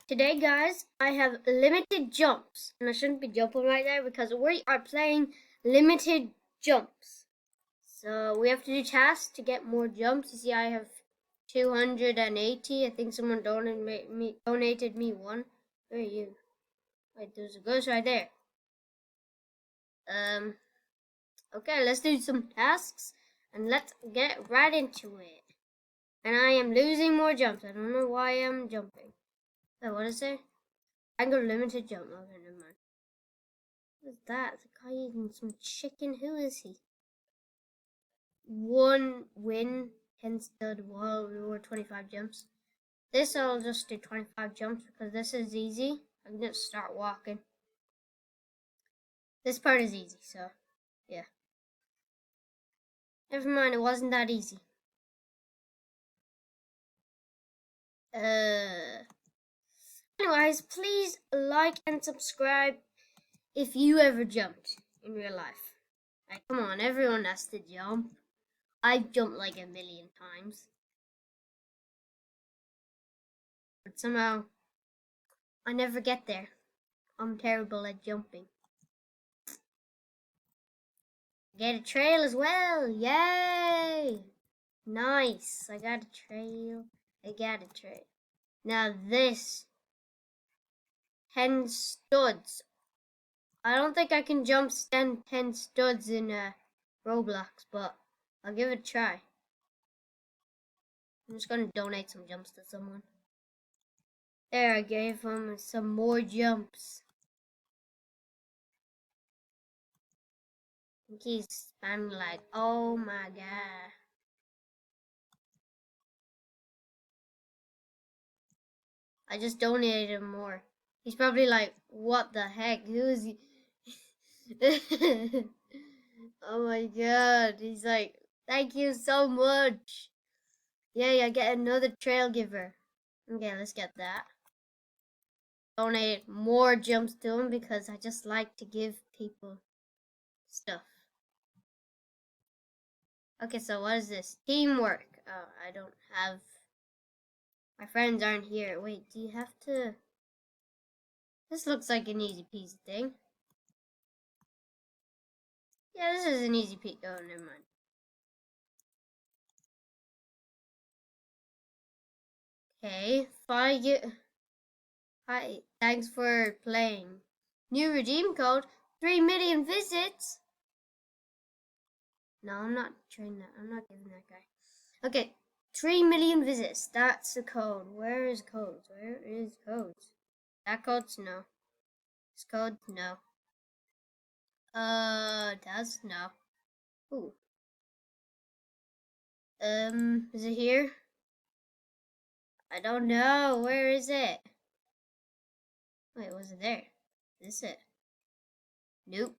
Today, guys, I have limited jumps, and I shouldn't be jumping right there because we are playing limited jumps. So we have to do tasks to get more jumps. You see, I have 280. I think someone donated me one. Where are you? Wait, there's a ghost right there. Um. Okay, let's do some tasks, and let's get right into it. And I am losing more jumps. I don't know why I'm jumping. So what is it? Angle limited jump. Okay, never mind. What is that? The guy eating some chicken. Who is he? One win, 10 stud wall, or 25 jumps. This I'll just do 25 jumps because this is easy. I can just start walking. This part is easy, so yeah. Never mind, it wasn't that easy. Anyways, please like and subscribe if you ever jumped in real life. Like, come on, everyone has to jump. I've jumped like a million times. But somehow, I never get there. I'm terrible at jumping. Get a trail as well. Yay! Nice. I got a trail. Now this 10 studs. I don't think I can jump 10 studs in Roblox, but I'll give it a try. I'm just gonna donate some jumps to someone. There, I gave him some more jumps. I think he's spamming like, oh my god. I just donated him more. He's probably like, what the heck? Who is he? Oh my god. He's like, thank you so much. Yay, I get another trail giver. Okay, let's get that. Donate more jumps to him because I just like to give people stuff. Okay, so what is this? Teamwork. Oh, I don't have... My friends aren't here. Wait, do you have to... This looks like an easy peasy thing. Yeah, this is an easy peasy... Oh, never mind. Okay, Hi, thanks for playing. New redeem code, 3 million visits. No, I'm not trying that. I'm not giving that guy. Okay, 3 million visits. That's the code. Where is codes? Where is codes? That code's no. This code, no. That's no. Ooh. Is it here? I don't know. Where is it? Wait, was it there? Is this it? Nope.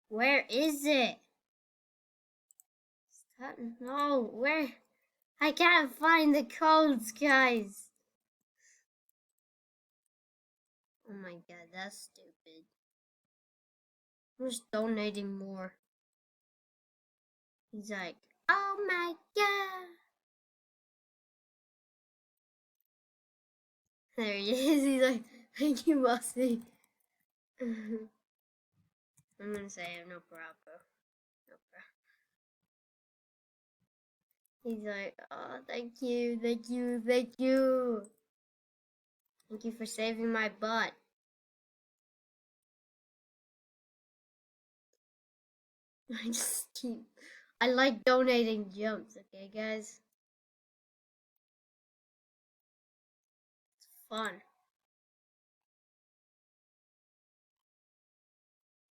Where is it? No, where? I can't find the codes, guys. Oh my god, that's stupid. I'm just donating more. He's like, oh my god. There he is. He's like, thank you, bossy. I'm gonna say no problem. No problem. He's like, oh, thank you, thank you, thank you. Thank you for saving my butt. I like donating jumps, okay, guys? It's fun.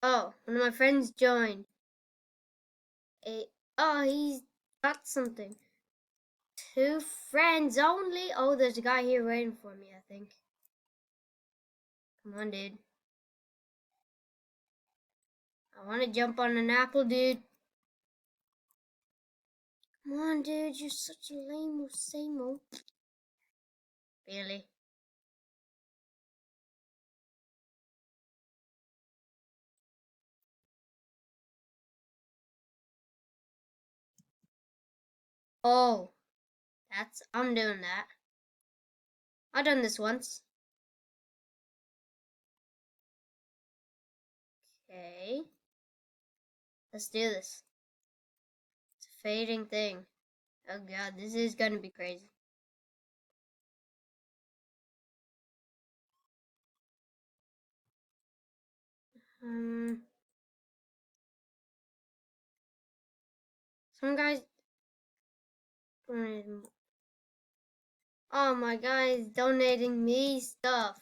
Oh, one of my friends joined. Oh, he's got something. 2 friends only? Oh, there's a guy here waiting for me, I think. Come on, dude. I want to jump on an apple, dude. Come on, dude. You're such a lame same. Really? Oh, I'm doing that. I've done this once. Okay. Let's do this. It's a fading thing. Oh god, this is gonna be crazy. Some guys. Oh my god, he's donating me stuff.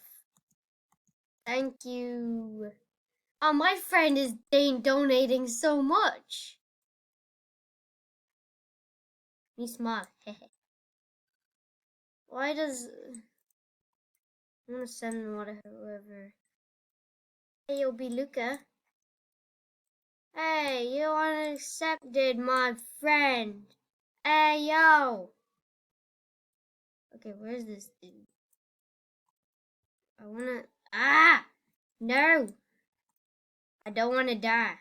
Thank you. Oh, my friend is donating so much. Me smart. Why does... I'm gonna send whatever. Hey, yo, Luca. Hey, you unaccepted, my friend. Hey, yo. Okay, where's this dude? I wanna... Ah! No! I don't wanna die.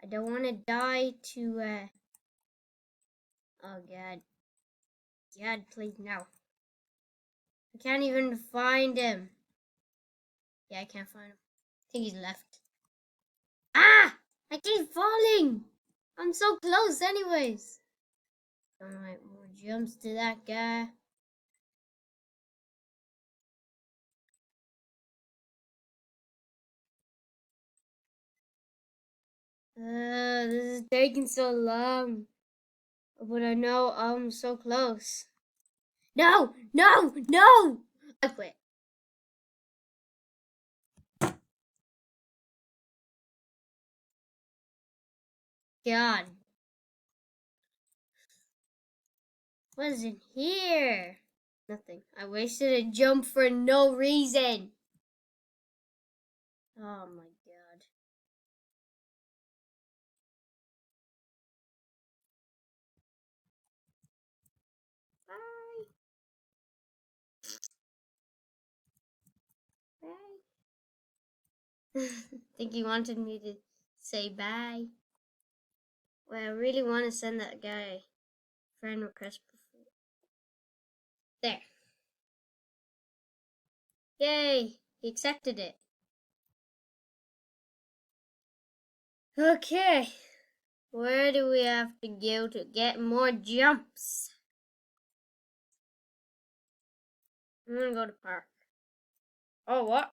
I don't wanna die to, Oh, God. God, please, no. I can't even find him. Yeah, I can't find him. I think he's left. Ah! I keep falling! I'm so close anyways. Alright, more jumps to that guy. This is taking so long. But I know I'm so close. No! No! No! I quit. God. What's in here? Nothing. I wasted a jump for no reason. Oh my god. Bye. Bye. I think he wanted me to say bye. Well, I really want to send that guy friend request before. There. Yay! He accepted it. Okay. Where do we have to go to get more jumps? I'm gonna go to park. Oh, what?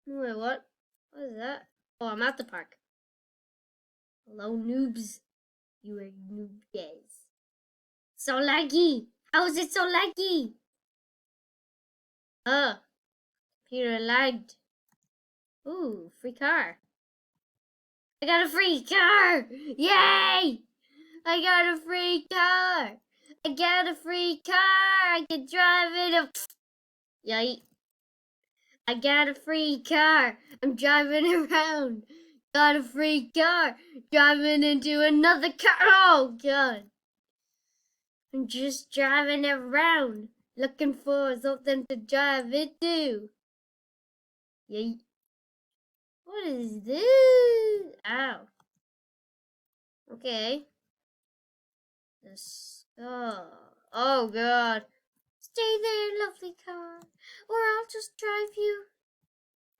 Wait, what? What is that? Oh, I'm at the park. Hello, noobs. You are noob guys. So laggy. How is it so laggy? Computer lagged. Ooh, free car. I got a free car! Yay! I got a free car! I got a free car! I can drive it. Yay! I got a free car! I'm driving around! Got a free car! Driving into another car! Oh, God! I'm just driving around, looking for something to drive into. Yay! What is this? Ow. Okay. Let's go. Oh, God. Stay there, lovely car, or I'll just drive you.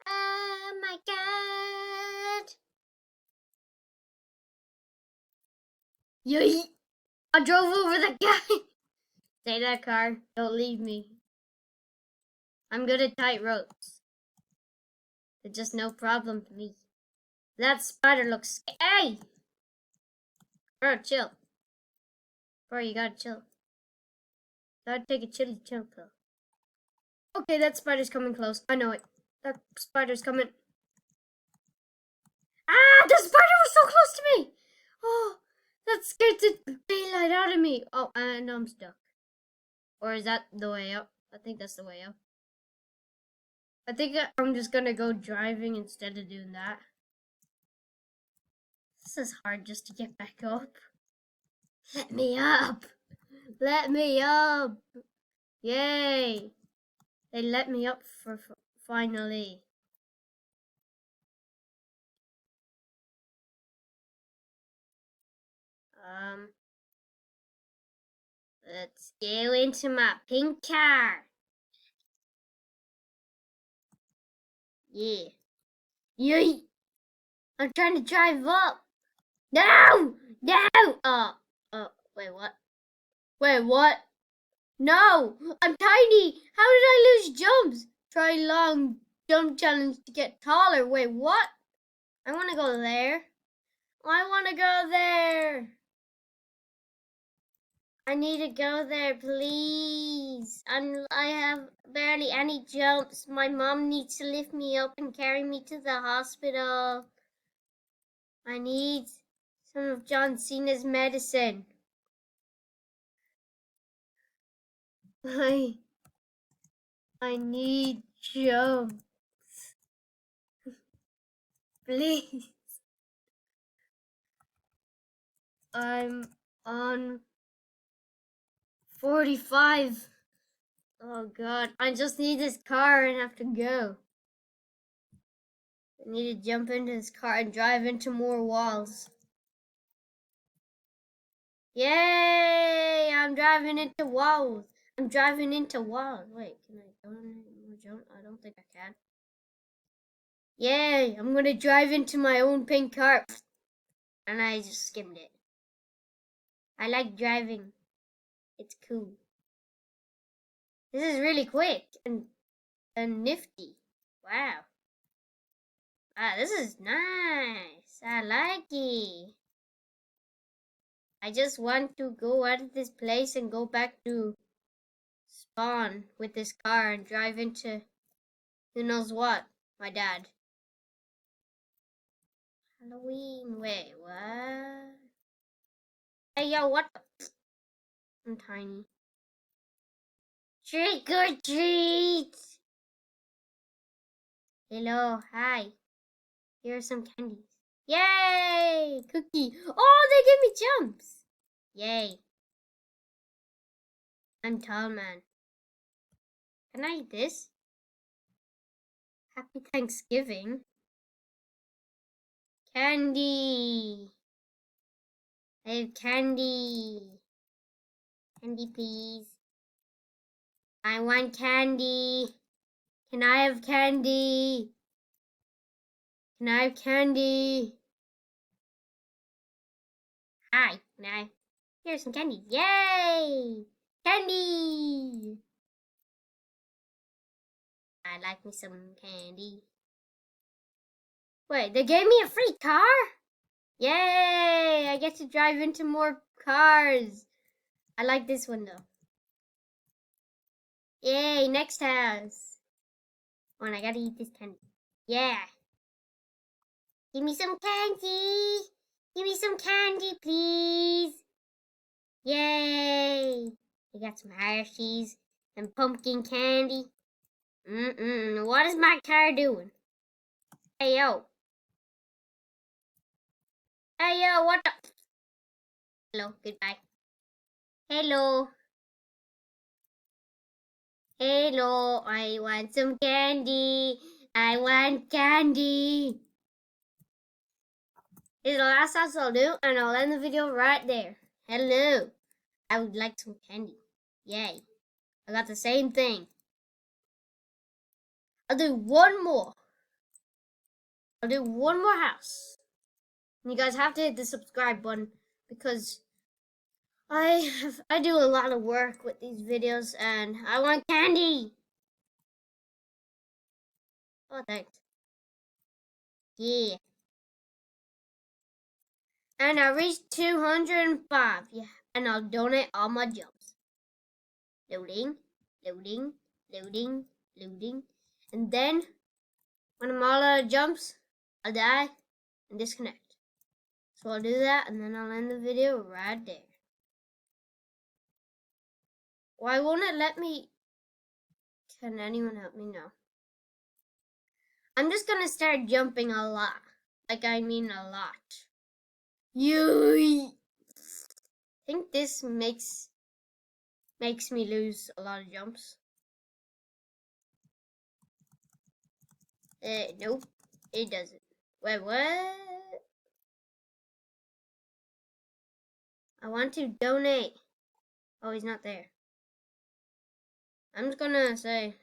Oh, my God. Yay! I drove over the guy. Stay there, car. Don't leave me. I'm good at tight ropes. It's just no problem to me. That spider looks... Hey! Bro, chill. Bro, you gotta chill. Gotta take a chilly chill pill. Okay, that spider's coming close. I know it. That spider's coming. Ah! The spider was so close to me! Oh, that scared the daylight out of me. Oh, and I'm stuck. Or is that the way up? I think that's the way up. I think I'm just gonna go driving instead of doing that. This is hard just to get back up. Let me up! Let me up! Yay! They let me up for finally. Let's go into my pink car. Yeah. Yay! I'm trying to drive up. No! No! Wait, what? Wait, what? No! I'm tiny! How did I lose jumps? Try long jump challenge to get taller. Wait, what? I want to go there. I want to go there. I need to go there, please. I have barely any jumps. My mom needs to lift me up and carry me to the hospital. I need some of John Cena's medicine. I need jumps. Please. I'm on 45. Oh god, I just need this car and have to go. I need to jump into this car and drive into more walls. Yay! I'm driving into walls. I'm driving into walls. Wait, can I go in more jump? I don't think I can. Yay! I'm gonna drive into my own pink car. And I just skimmed it. I like driving. It's cool. This is really quick and nifty. Wow. Ah, this is nice. I like it. I just want to go out of this place and go back to spawn with this car and drive into who knows what. My dad. Halloween. Wait, what? Hey, yo, what the? I'm tiny. Trick or treat! Hello, hi. Here are some candies. Yay! Cookie. Oh, they give me jumps. Yay. I'm tall, man. Can I eat this? Happy Thanksgiving. Candy. I have candy. Candy, please. I want candy. Can I have candy? Can I have candy? Hi, can I? Here's some candy. Yay! Candy! I like me some candy. Wait, they gave me a free car? Yay! I get to drive into more cars. I like this one though. Yay, next house. Oh, and I gotta eat this candy. Yeah. Give me some candy. Give me some candy, please. Yay. I got some Hershey's and pumpkin candy. What is my car doing? Hey, yo. Hey, yo, what the? Hello, goodbye. Hello. Hello, I want some candy. I want candy. This is the last house I'll do, and I'll end the video right there. Hello. I would like some candy. Yay. I got the same thing. I'll do one more. I'll do one more house. And you guys have to hit the subscribe button because I do a lot of work with these videos and I want candy. Oh, thanks. Yeah. And I reached 205. Yeah. And I'll donate all my jumps. Loading, loading, loading, loading. And then when I'm all out of jumps, I'll die and disconnect. So I'll do that and then I'll end the video right there. Why won't it let me? Can anyone help me now? I'm just gonna start jumping a lot. Like I mean a lot. I think this makes me lose a lot of jumps. Nope, it doesn't. Wait, what? I want to donate. Oh, he's not there. I'm just gonna say